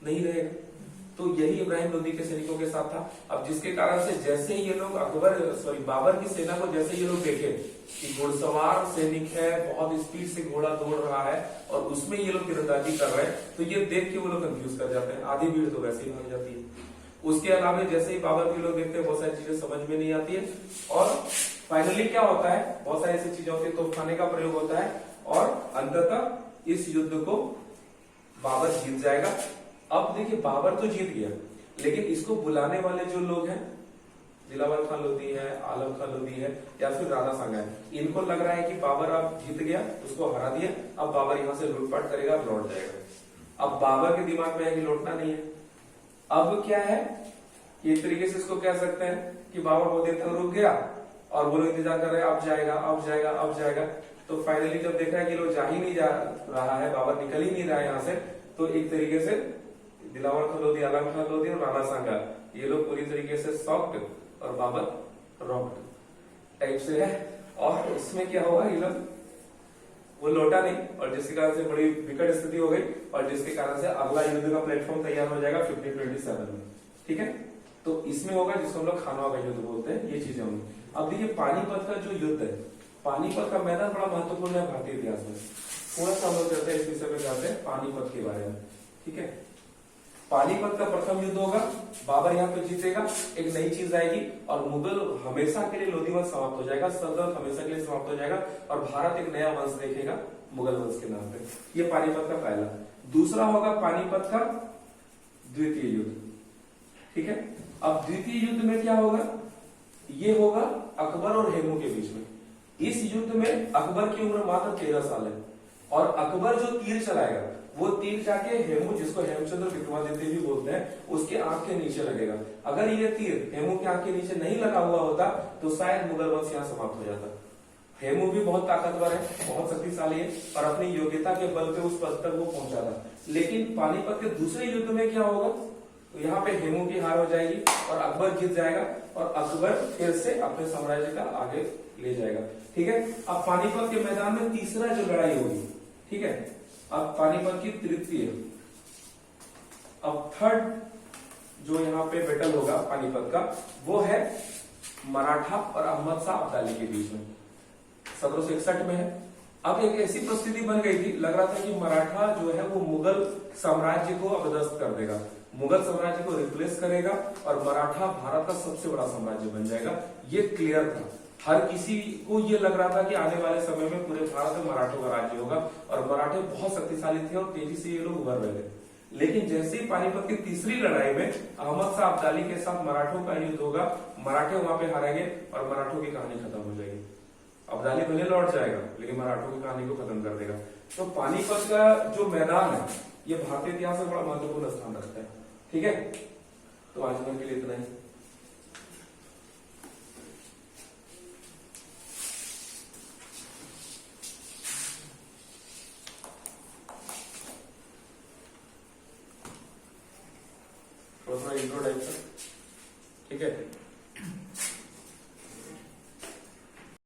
नहीं रहेगा। तो यही इब्राहिम लोदी के सैनिकों के साथ था। अब जिसके कारण से जैसे ये लोग बाबर की सेना को जैसे ये लोग देखे कि घुड़सवार सैनिक है, बहुत स्पीड से घोड़ा दौड़ रहा है और उसमें ये लोग तीरंदाजी कर रहे हैं, तो ये देख के वो लोग कंफ्यूज कर जाते हैं, आधी भीड़ तो वैसे ही भाग जाती है। उसके अलावा जैसे ही बाबर के लोग देखते हैं बहुत सारी चीजें समझ में नहीं आती है और फाइनली क्या होता है, बहुत सारी ऐसी चीजें होती है, तोपखाने का प्रयोग होता है और अंततः इस युद्ध को बाबर जीत जाएगा। अब देखिए बाबर तो जीत गया, लेकिन इसको बुलाने वाले जो लोग हैं, दिलावर खान लोदी है, आलम खान लोदी है या फिर राणा सांगा है, इनको लग रहा है कि बाबर अब जीत गया, उसको हरा दिया, अब बाबर यहाँ से लूटपाट करेगा, लौट जाएगा। अब बाबर के दिमाग में है कि लौटना नहीं है। अब क्या है, एक तरीके से इसको कह सकते हैं कि बाबर बहुत देर तक रुक गया और वो लोग इंतजार कर रहे हैं अब जाएगा अब जाएगा अब जाएगा। तो फाइनली जब देखा है कि लोग जा ही नहीं जा रहा है, बाबर निकल ही नहीं रहा है यहाँ से, तो एक तरीके से दिलावर खान लोदी, आलम खान लोदी और राणा सांगा ये लोग पूरी तरीके से शॉक्ड और बाबर रॉक्ड टाइप से है। और उसमें क्या हुआ, ये लोग वो लौटा नहीं और जिसके कारण से बड़ी विकट स्थिति हो गई और जिसके कारण से अगला युद्ध का प्लेटफॉर्म तैयार हो जाएगा 1527 में। ठीक है, तो इसमें होगा जिसको हम लोग खानवा का युद्ध बोलते हैं, ये चीजें होंगी। अब देखिए पानीपत का जो युद्ध है, पानीपत का मैदान बड़ा महत्वपूर्ण है भारतीय इतिहास में। थोड़ा सा हम लोग करते हैं इस विषय में जाते हैं पानीपत के बारे में। ठीक है, पानीपत का प्रथम युद्ध होगा, बाबर यहाँ पे जीतेगा, एक नई चीज आएगी और मुगल हमेशा के लिए लोधी वंश समाप्त हो जाएगा, सल्तनत हमेशा के लिए समाप्त हो जाएगा और भारत एक नया वंश देखेगा मुगल वंश के नाम पे। ये पानीपत का पहला। दूसरा होगा पानीपत का द्वितीय युद्ध। ठीक है, अब द्वितीय युद्ध में क्या होगा, ये होगा अकबर और हेमू के बीच में। इस युद्ध में अकबर की उम्र मात्र 13 साल है और अकबर जो तीर चलाएगा वो तीर जाके हेमू, जिसको हेमचंद्र विक्रमादित्य भी बोलते हैं, उसके आंख के नीचे लगेगा। अगर ये तीर हेमू के आंख के नीचे नहीं लगा हुआ होता तो शायद मुगल वंश यहाँ समाप्त हो जाता। हेमू भी बहुत ताकतवर है, बहुत शक्तिशाली है और अपनी योग्यता के बल पे उस पद तक वो पहुंचा था। लेकिन पानीपत के दूसरे युद्ध में क्या होगा, तो यहाँ पे हेमू की हार हो जाएगी और अकबर जीत जाएगा और अकबर फिर से अपने साम्राज्य का आगे ले जाएगा। ठीक है, अब पानीपत के मैदान में तीसरा जो लड़ाई होगी, ठीक है, अब पानीपत की तृतीय, अब थर्ड जो यहाँ पे बैटल होगा पानीपत का, वो है मराठा और अहमद शाह अब्दाली के बीच में, 1761 में है। अब एक ऐसी परिस्थिति बन गई थी, लग रहा था कि मराठा जो है वो मुगल साम्राज्य को अपदस्थ कर देगा, मुगल साम्राज्य को रिप्लेस करेगा और मराठा भारत का सबसे बड़ा साम्राज्य बन जाएगा। ये क्लियर था, हर किसी को ये लग रहा था कि आने वाले समय में पूरे भारत में मराठों का राज्य होगा और मराठे बहुत शक्तिशाली थे और तेजी से ये लोग उभर रहे थे। लेकिन जैसे ही पानीपत की तीसरी लड़ाई में अहमद शाह अब्दाली के साथ मराठों का युद्ध होगा, मराठे वहां पे हारेंगे और मराठों की कहानी खत्म हो जाएगी। अब्दाली भले लौट जाएगा लेकिन मराठों की कहानी को खत्म कर देगा। तो पानीपत का जो मैदान है ये भारतीय इतिहास में बड़ा महत्वपूर्ण स्थान रखता है। ठीक है, तो आज के लिए इतना ही। इंट्रो टाइप का, ठीक है।